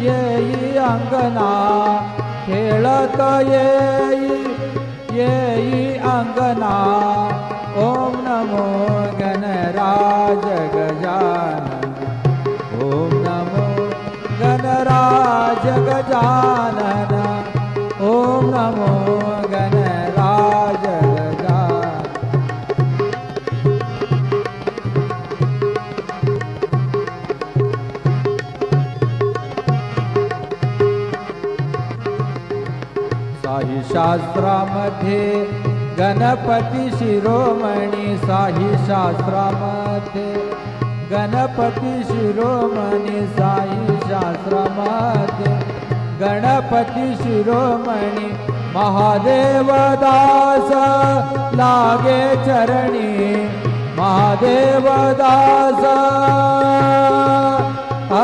येई अंगना खेळत येई अंगना ओम नमो गणराज गजानन ओम नमो गणराज गजानन ओम नमो गणराज गजानन। साई शास्त्रामध्ये गणपती शिरोमणी साई शास्त्रामध्ये गणपती शिरोमणी साई शास्त्रामध्ये गणपती शिरोमणी महादेव दास लागे चरणी महादेव दास आ